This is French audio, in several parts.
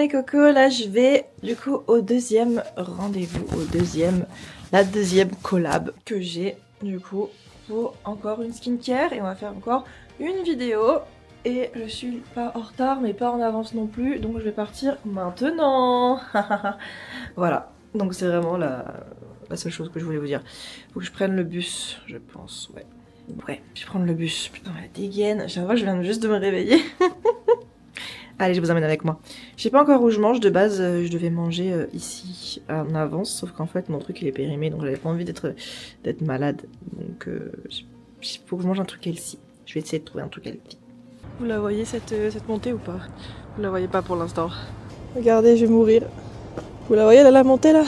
les cocos, là je vais du coup au deuxième rendez-vous, la deuxième collab que j'ai du coup pour encore une skincare et on va faire encore une vidéo. Et je suis pas en retard mais pas en avance non plus, donc je vais partir maintenant. Voilà, donc c'est vraiment la seule chose que je voulais vous dire. Faut que je prenne le bus, je pense, ouais. Ouais, je vais prendre le bus. Putain, la dégaine. Chaque fois, je viens juste de me réveiller. Allez, je vous emmène avec moi. Je sais pas encore où je mange. De base, je devais manger ici en avance. Sauf qu'en fait, mon truc il est périmé. Donc, j'avais pas envie d'être malade. Donc, il faut que je mange un truc healthy. Je vais essayer de trouver un truc healthy. Vous la voyez cette montée ou pas? Vous la voyez pas pour l'instant. Regardez, je vais mourir. Vous la voyez là, la montée là?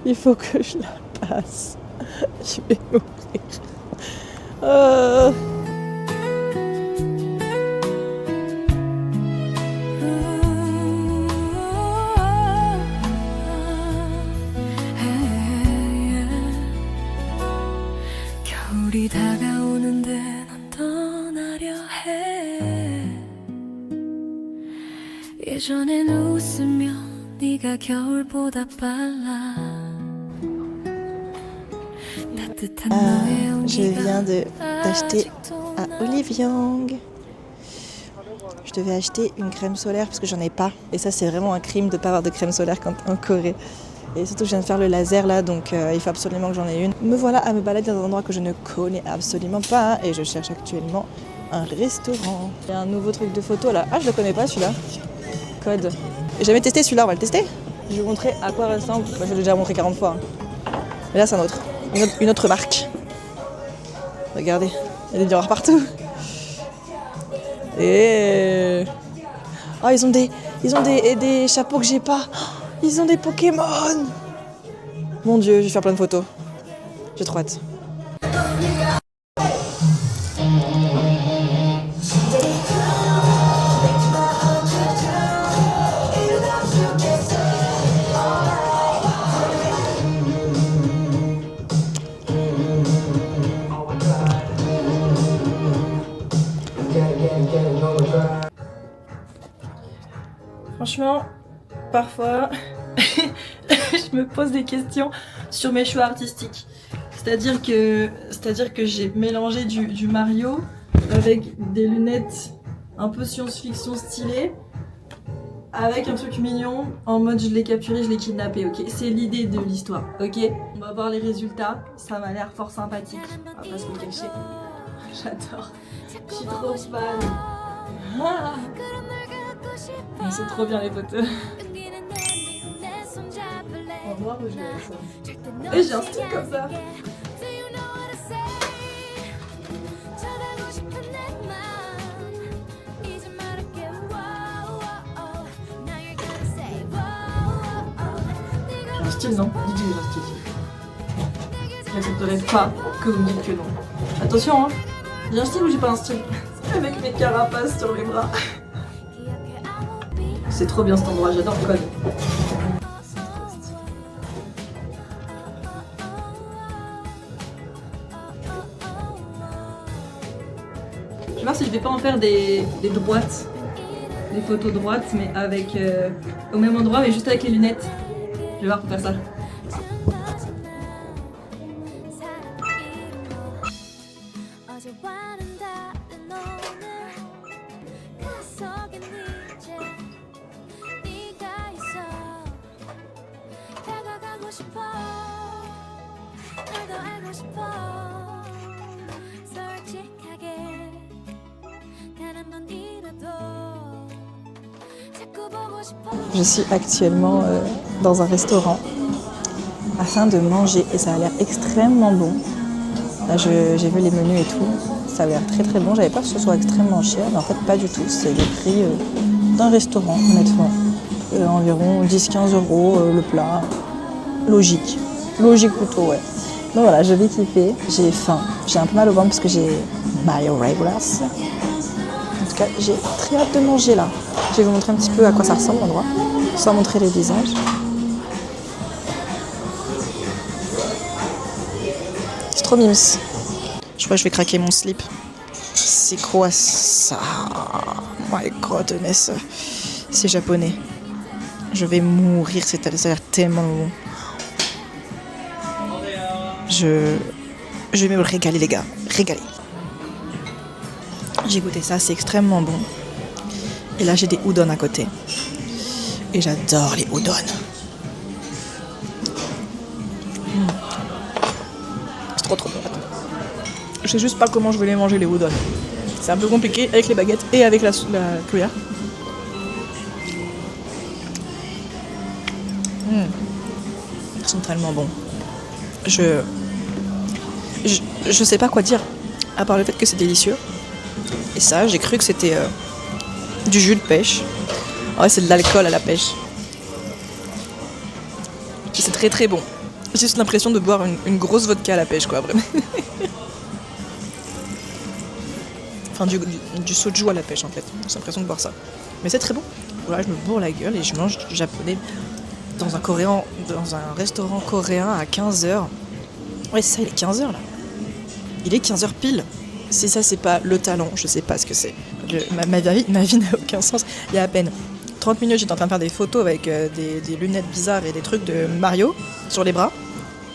Il faut que je la passe. Je vais mourir. 겨울이 다가오는데 넌 떠나려 해. 예전엔 웃으면 네가 겨울보다 빨라. Je viens d'acheter à Oliviang. Je devais acheter une crème solaire parce que j'en ai pas. Et ça, c'est vraiment un crime de ne pas avoir de crème solaire quand t'es en Corée. Et surtout, je viens de faire le laser là, donc il faut absolument que j'en ai une. Me voilà à me balader dans un endroit que je ne connais absolument pas. Et je cherche actuellement un restaurant. Il y a un nouveau truc de photo là. Ah, je le connais pas celui-là. Code. J'ai jamais testé celui-là, on va le tester. Je vais vous montrer à quoi ressemble. Moi, je l'ai déjà montré 40 fois. Mais là, c'est un autre. Une autre marque. Regardez, il y a des miroirs partout. Et oh, ils ont des chapeaux que j'ai pas. Ils ont des Pokémon. Mon Dieu, je vais faire plein de photos. J'ai trop hâte. Franchement, parfois, je me pose des questions sur mes choix artistiques. C'est-à-dire que j'ai mélangé du Mario avec des lunettes un peu science-fiction stylées, avec un truc mignon, en mode je l'ai capturé, je l'ai kidnappé, ok? C'est l'idée de l'histoire, ok? On va voir les résultats, ça m'a l'air fort sympathique, on va pas se le cacher. J'adore, je suis trop fan. Ah, c'est trop bien les photos. En noir ou je... Et j'ai un style comme ça. J'ai un style, non? Dites que j'ai un style. J'accepterai pas que vous me dites que non. Attention, hein. J'ai un style ou j'ai pas un style? Avec mes carapaces sur les bras. C'est trop bien cet endroit, j'adore le code. Je vais voir si je vais pas en faire des droites, des photos droites, mais avec au même endroit, mais juste avec les lunettes. Je vais voir pour faire ça. Je suis actuellement dans un restaurant afin de manger et ça a l'air extrêmement bon. Là j'ai vu les menus et tout, ça a l'air très très bon. J'avais peur que ce soit extrêmement cher, mais en fait pas du tout. C'est le prix d'un restaurant honnêtement. Environ 10-15 euros le plat. Logique plutôt, ouais. Donc voilà, je vais kiffer. J'ai faim, j'ai un peu mal au ventre parce que j'ai my regulars. En tout cas, j'ai très hâte de manger là. Je vais vous montrer un petit peu à quoi ça ressemble l'endroit, sans montrer les visages. C'est trop mimes. Je crois que je vais craquer mon slip. C'est quoi ça? My goodness. C'est japonais. Je vais mourir, ça a l'air tellement bon. Je vais me régaler les gars, régaler. J'ai goûté ça, c'est extrêmement bon. Et là j'ai des udon à côté. Et j'adore les udon. C'est trop bon. Je sais juste pas comment je vais les manger les udon. C'est un peu compliqué avec les baguettes et avec la cuillère. Ils sont tellement bons. Je sais pas quoi dire, à part le fait que c'est délicieux. Et ça, j'ai cru que c'était du jus de pêche. Ouais, c'est de l'alcool à la pêche. Et c'est très très bon. J'ai juste l'impression de boire une grosse vodka à la pêche, quoi, vraiment. Enfin, du soju à la pêche, en fait. J'ai l'impression de boire ça. Mais c'est très bon. Voilà, je me bourre la gueule et je mange du japonais dans un restaurant coréen à 15h. Ouais, c'est ça, il est 15h là. Il est 15h pile. Si ça, c'est pas le talent, je sais pas ce que c'est. Ma vie n'a aucun sens. Il y a à peine 30 minutes, j'étais en train de faire des photos avec des lunettes bizarres et des trucs de Mario sur les bras.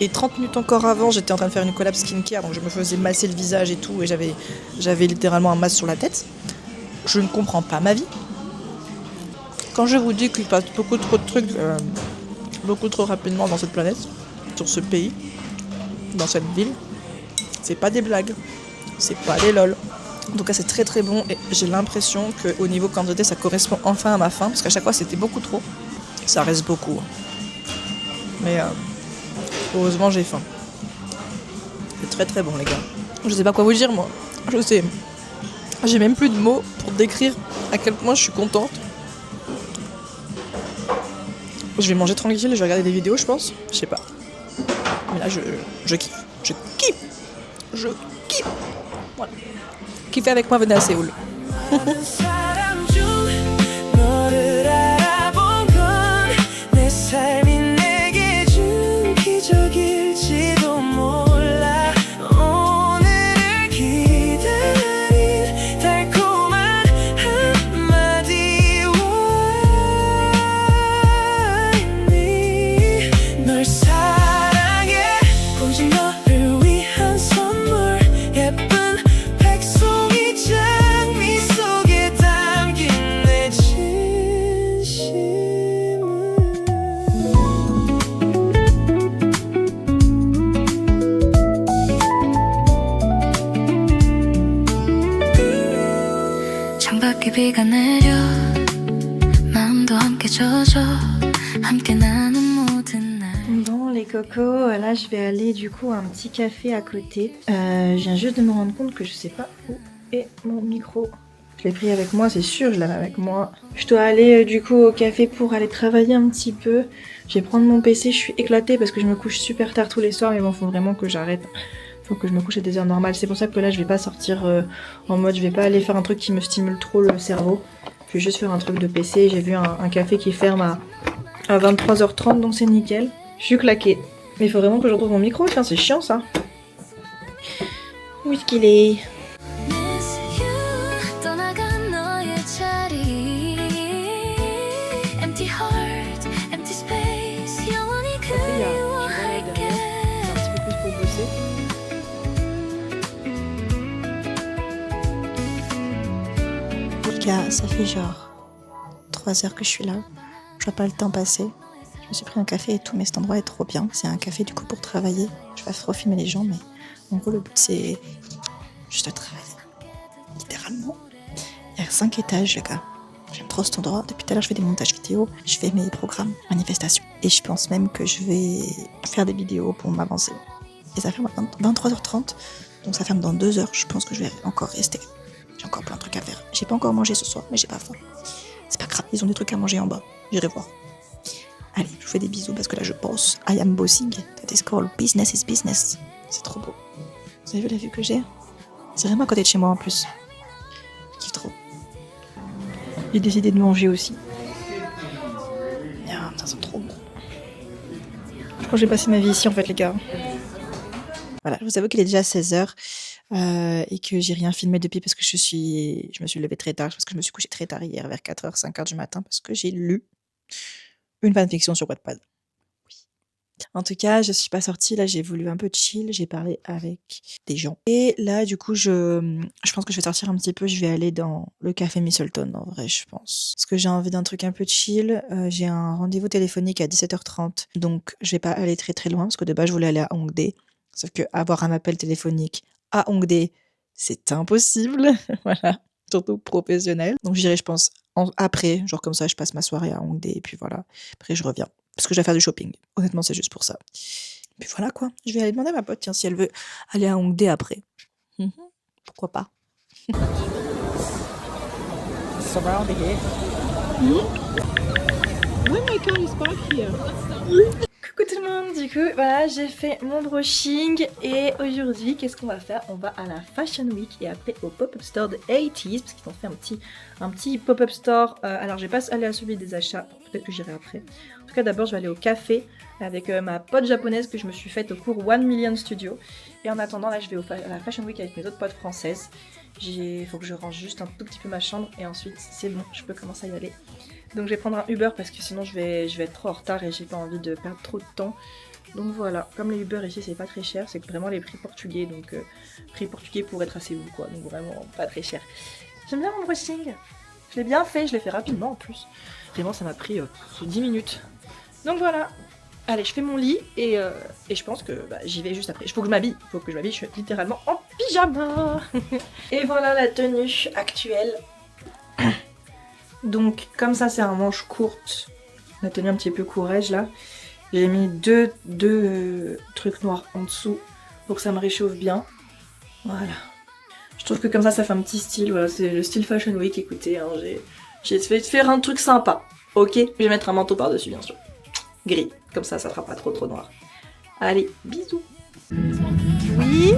Et 30 minutes encore avant, j'étais en train de faire une collab skincare, donc je me faisais masser le visage et tout, et j'avais littéralement un masque sur la tête. Je ne comprends pas ma vie. Quand je vous dis qu'il passe beaucoup trop de trucs, beaucoup trop rapidement dans cette planète, sur ce pays, dans cette ville, c'est pas des blagues, c'est pas des lol. En tout cas, c'est très très bon et j'ai l'impression qu'au niveau quantité, ça correspond enfin à ma faim, parce qu'à chaque fois c'était beaucoup trop. Ça reste beaucoup. Mais heureusement, j'ai faim. C'est très très bon, les gars. Je sais pas quoi vous dire, moi. Je sais. J'ai même plus de mots pour décrire à quel point je suis contente. Je vais manger tranquille, je vais regarder des vidéos, je pense. Je sais pas. Mais là, je kiffe. Je kiffe. Je kiffe. Voilà. Kiffez avec moi, venez à Séoul. 비가 내려 마음도 함께 젖어 함께 나는 모든 날. Bon les cocos, là je vais aller du coup à un petit café à côté. Je viens juste de me rendre compte que je sais pas où est mon micro. Je l'ai pris avec moi, c'est sûr, je l'avais avec moi. Je dois aller du coup au café pour aller travailler un petit peu. Je vais prendre mon PC, je suis éclatée parce que je me couche super tard tous les soirs, mais bon, faut vraiment que j'arrête. Faut que je me couche à des heures normales. C'est pour ça que là, je vais pas sortir en mode, je vais pas aller faire un truc qui me stimule trop le cerveau. Je vais juste faire un truc de PC. J'ai vu un café qui ferme à 23h30, donc c'est nickel. Je suis claquée. Mais il faut vraiment que je retrouve mon micro, tiens, c'est chiant ça. Où est-ce qu'il est ? Ça fait genre 3 heures que je suis là, je vois pas le temps passer. Je me suis pris un café et tout, mais cet endroit est trop bien. C'est un café du coup pour travailler. Je vais trop filmer les gens, mais en gros le but c'est juste de travailler. Littéralement. Il y a 5 étages les gars. J'aime trop cet endroit. Depuis tout à l'heure je fais des montages vidéo, je fais mes programmes, manifestations. Et je pense même que je vais faire des vidéos pour m'avancer. Et ça ferme à 23h30, donc ça ferme dans 2 heures. Je pense que je vais encore rester. J'ai encore plein de trucs à faire. J'ai pas encore mangé ce soir, mais j'ai pas faim. C'est pas grave, ils ont des trucs à manger en bas. J'irai voir. Allez, je vous fais des bisous parce que là je bosse. I am bossing. That is called business is business. C'est trop beau. Vous avez vu la vue que j'ai ? C'est vraiment à côté de chez moi en plus. Je kiffe trop. J'ai décidé de manger aussi. Ah, ça sent trop bon. Je crois que j'ai passé ma vie ici en fait les gars. Voilà, je vous avoue qu'il est déjà 16h. et que j'ai rien filmé depuis parce que je me suis levée très tard, parce que je me suis couchée très tard hier vers 4h, 5h du matin parce que j'ai lu une fanfiction sur Wattpad. En tout cas, je suis pas sortie, là, j'ai voulu un peu chill, j'ai parlé avec des gens. Et là, du coup, je pense que je vais sortir un petit peu, je vais aller dans le café Misselton, en vrai, je pense. Parce que j'ai envie d'un truc un peu chill, j'ai un rendez-vous téléphonique à 17h30, donc je vais pas aller très très loin, parce que de base, je voulais aller à Hongdae. Sauf que avoir un appel téléphonique à Hongdae, c'est impossible, voilà, surtout professionnel. Donc j'irai, je pense, après, genre comme ça, je passe ma soirée à Hongdae, et puis voilà, après je reviens. Parce que je vais faire du shopping. Honnêtement, c'est juste pour ça. Puis voilà quoi. Je vais aller demander à ma pote, tiens, si elle veut aller à Hongdae après. Pourquoi pas. Coucou tout le monde, du coup, voilà, j'ai fait mon brushing et aujourd'hui, qu'est-ce qu'on va faire? On va à la Fashion Week et après au pop-up store de 80s parce qu'ils ont fait un petit pop-up store. Alors, je vais pas aller à celui des achats, peut-être que j'irai après. En tout cas, d'abord, je vais aller au café avec ma pote japonaise que je me suis faite au cours 1 Million Studio. Et en attendant, là, je vais à la Fashion Week avec mes autres potes françaises. Faut que je range juste un tout petit peu ma chambre et ensuite, c'est bon, je peux commencer à y aller. Donc je vais prendre un Uber parce que sinon je vais être trop en retard et j'ai pas envie de perdre trop de temps. Donc voilà, comme les Uber ici c'est pas très cher, c'est vraiment les prix portugais, donc prix portugais pour être assez haut quoi, donc vraiment pas très cher. J'aime bien mon brushing, je l'ai bien fait, je l'ai fait rapidement en plus. Vraiment ça m'a pris 10 minutes. Donc voilà, allez je fais mon lit et je pense que j'y vais juste après. Il faut que je m'habille, je suis littéralement en pyjama. Et voilà la tenue actuelle. Donc comme ça c'est un manche courte, la tenue un petit peu courage là. J'ai mis deux trucs noirs en dessous pour que ça me réchauffe bien. Voilà. Je trouve que comme ça fait un petit style, voilà, c'est le style Fashion Week, écoutez, hein, j'ai essayé de faire un truc sympa. Ok, je vais mettre un manteau par-dessus bien sûr. Gris, comme ça fera pas trop noir. Allez, bisous. Oui.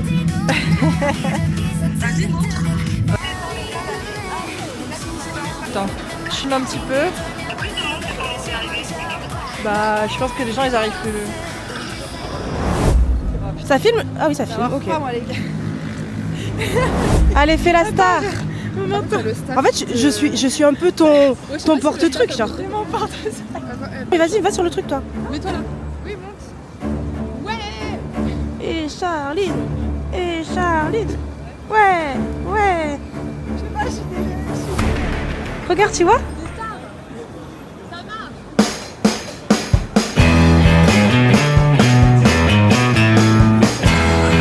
Attends, je filme un petit peu. Bah, je pense que les gens ils arrivent plus. Ça filme? Ah oui, ça filme, ok. Allez, fais la star. En fait, je suis un peu ton porte-truc, genre. Mais vas-y, va sur le truc, toi. Mets-toi là. Oui, monte. Ouais. Et Charline. Ouais. Je sais pas, je suis Regarde, tu vois? Ça marche.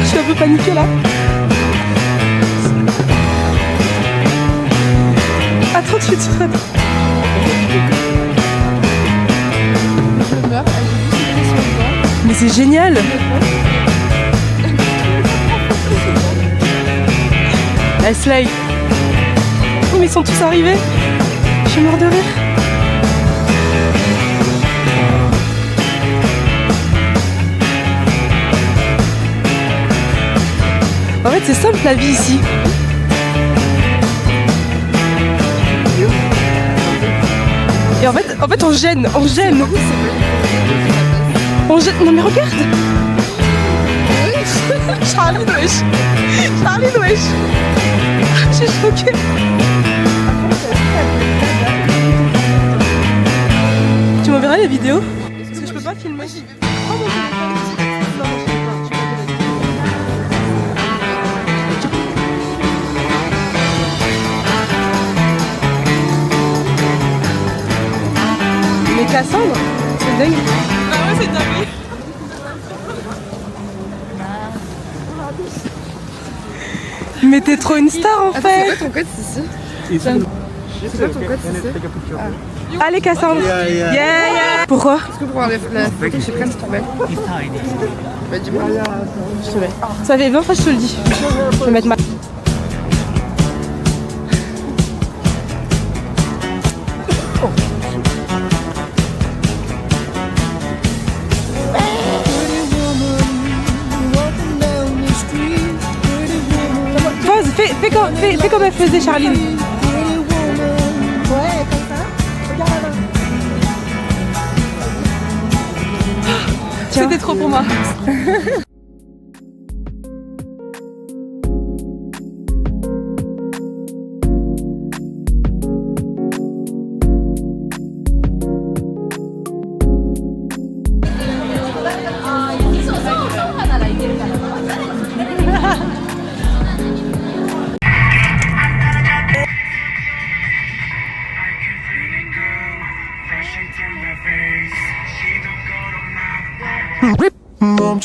Je suis un peu paniquée là. Attends, tu te fais. Je meurs, elle est juste mise sur le banc. Mais c'est génial! La slay! Oh, mais ils sont tous arrivés! Je suis mort de rire! En fait, c'est simple la vie ici. Et en fait, on gêne. On gêne. Non mais regarde. Charline, wesh. Je suis choquée. Tu m'enverras les vidéos? Parce que je peux pas filmer. Oh mon Mais Cassandre, c'est dingue. Ah ouais, c'est dingue. Mais t'es trop une star en fait. C'est quoi ton code ici? C'est quoi ton code ici? Allez Cassandre. Yeah. Pourquoi? Est-ce que pour voir la photo que je prenne, s'il te plaît? Bah dis-moi. Je te mets. Ça fait 20 fois que je te le dis. Je vais mettre ma... Fais comme elle faisait Charline. Ouais, comme ça. Regarde là-bas. C'était trop pour moi.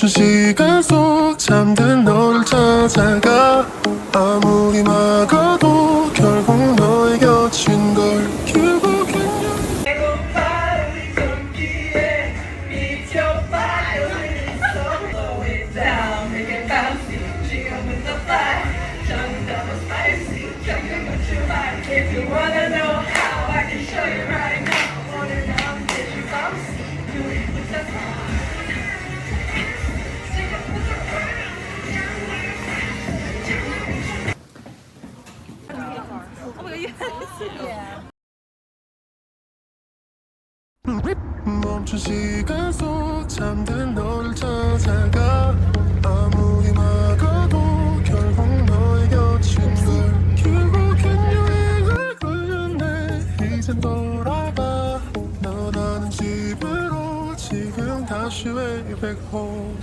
멈춘 시간 속 잠든 너를 찾아가 아무리 막아도 결국 너의 곁인 걸 결국엔 If you wanna know how, I can show you right now. Wanna know that you bouncy, do it with the stick it with the 멈춘 시간 속 잠든 너를 찾아가 아무리 막아도 결국 너의 곁인 걸 결국엔 여행을 걸렸네 이젠 돌아가 너라는 집으로 지금 다시 way back home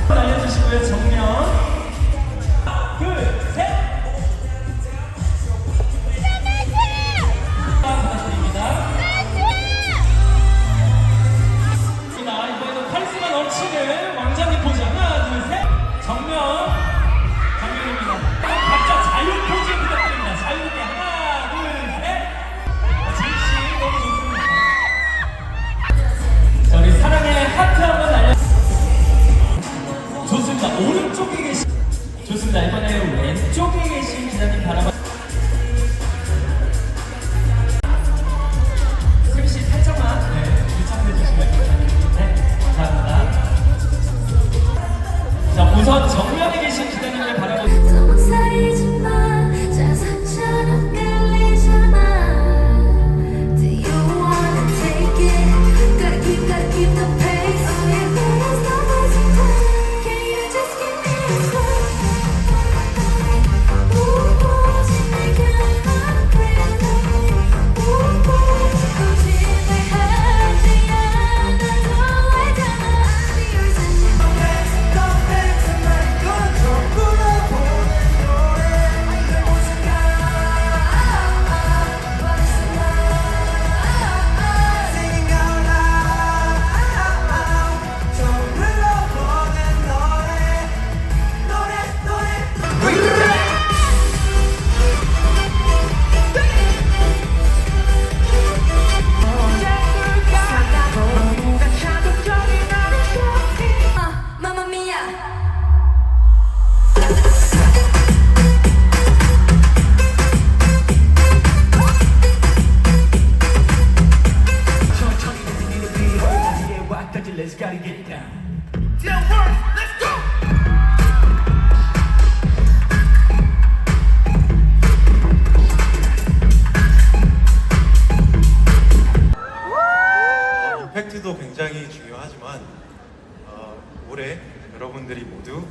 날려주시고요. 정면. 둘, 셋. 부탁드립니다. 이번에도 카리스마 넘치는 왕자님 포즈. 하나, 둘, 셋. 정면. 정면입니다. 각자 자유 포즈 부탁드립니다. 자유롭게 하나, 둘, 셋. 진씨 너무 좋습니다. 자, 우리 사랑의 하트 한번 날려. 좋습니다. 오른쪽에 계신 좋습니다. 이번에 왼쪽에 계신 기자님 바라봐. 수빈 씨 살짝만 유착해 주시면 네, 감사합니다. 자, 우선 정면에 계신 기자님을 바라보시고. 너무 사이지 마 자석처럼 끌리잖아 Do you wanna take it gotta keep the pace Oh yeah there's no wasting time Can you just give me a spark Ooh, 지내게 난 그래도 Ooh, 거짓말하지 않아도 알잖아 I'll be yours and you Mamma mia Let's gotta get down. 임팩트도 굉장히 중요하지만 올해 여러분들이 모두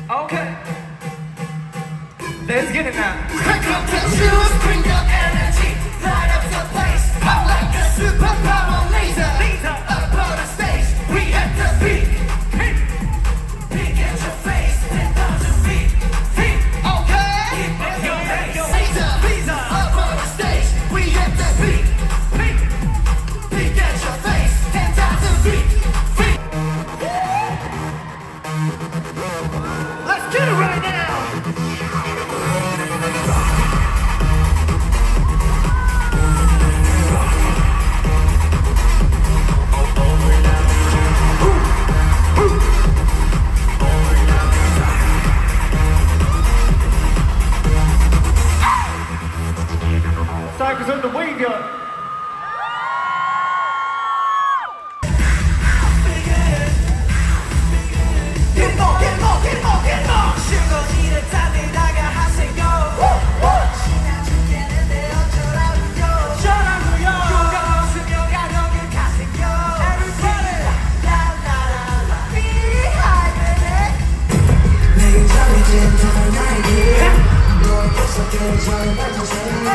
Okay. Let's get it now. Crank up the juice, bring your energy, light up the place. I'm like a superpower laser. Up on the stage, we at the peak. Peak at your face, 10,000 feet. Okay? Laser, up on the stage, we at the peak. Peak at your face, 10,000 feet. Let's get it right now. mic is on the way, girl. 실거지를 달리다가 하세요 지나치겠는데 어쩌라고요 어쩌라고요 요가 없으면 가격을 가세요 Everybody 라라라라 Behind it 내게 잠이 든 나에게 널 계속해 저를 봐주세요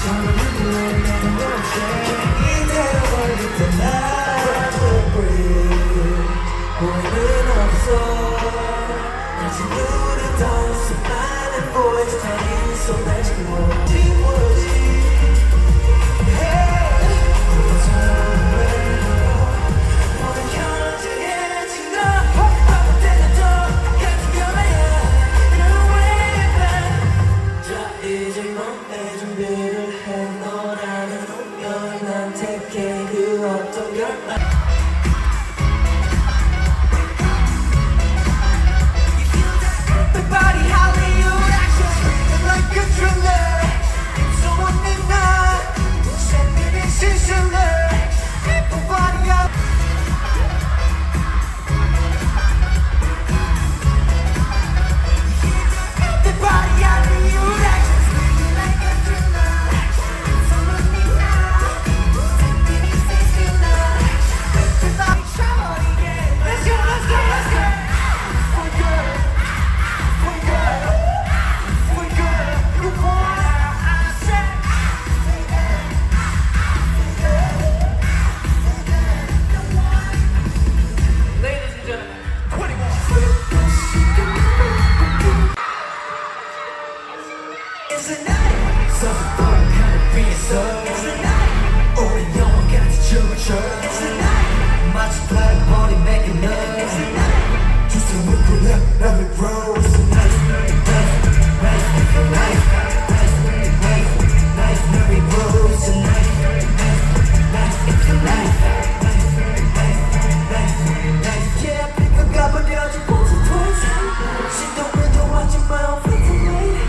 저를 누구를 내는 곳에 이대로 걸릴 때나 후회는 없어 아직 누르던 수많은 voice telling so much more 지워지 모든 현재해진 너 반복되는 더 같은 변화야 No way back 자 이제 너의 준비를 해 너라는 운명이 난 택해 그 어떤 결말 Body Hollywood action screaming like a thriller. Someone in mind, send me this sizzler. People body out. The body Hollywood action screaming like a thriller. Someone in mind, send me this sizzler. Everybody shout again. Let's go, let's go, let's go. Oh girl. Ladies and gentlemen, 21. It's a night, so kind of being so. It's a night, 우리 영원까지 춤을 춰. It's a night, 마치 다른 머리 making up. It's a night, just a little left, let it grow. It's a night, let it grow. It's a night, it's a night. Yeah, pick up, got my nails, you once or twice. She don't really watch your mouth, it's a night.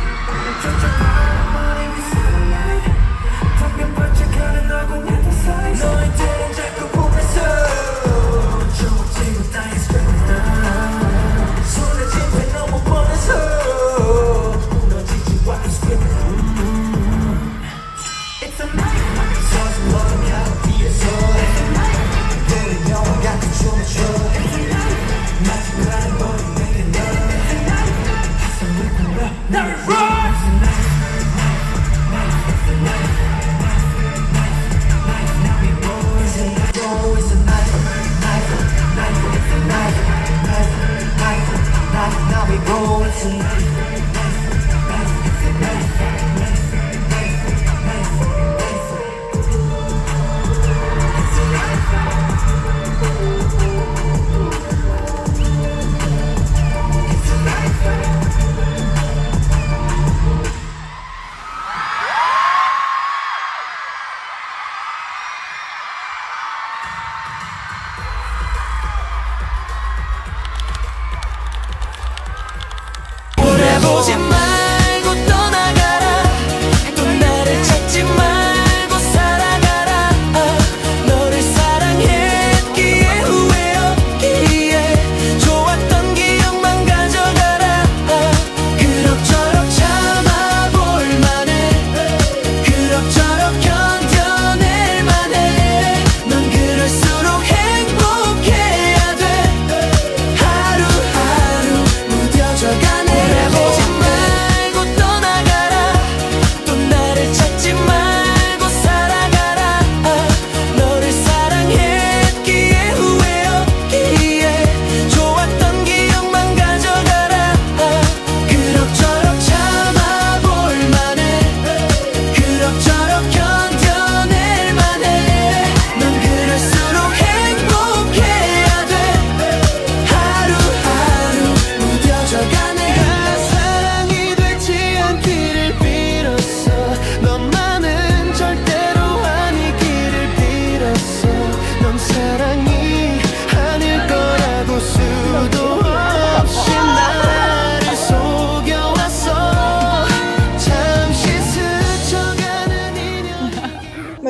너의 뒤는 자꾸 보면서 좋아지고 따윈 straight down 손에 집에 놓은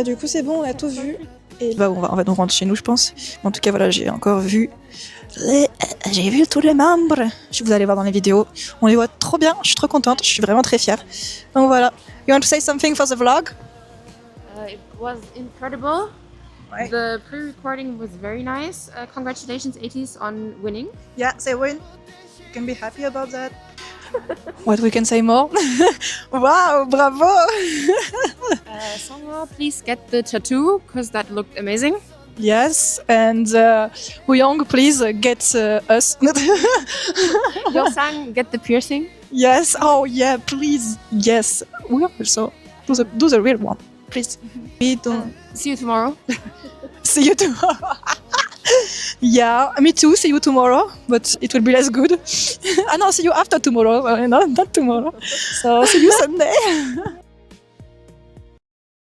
bah du coup c'est bon, on a tout vu. Et bah on va nous rendre chez nous je pense. Mais en tout cas voilà, j'ai encore vu j'ai vu tous les membres. Vous allez voir dans les vidéos. On les voit trop bien, je suis trop contente, je suis vraiment très fière. Donc voilà. You want to say something for the vlog? It was incredible. Ouais. The pre-recording was very nice. Congratulations 80s on winning. Yeah, they win. You can be happy about that. What we can say more? Wow, bravo! Sangha, please get the tattoo because that looked amazing. Yes, and Huyong, please get us. Yeosang, get the piercing. Yes, oh yeah, please. Yes, we also do the real one, please. We don't See you tomorrow. see you tomorrow. Yeah, me too. See you tomorrow, but it will be less good. No, see you after tomorrow. No, not tomorrow. So see you Sunday.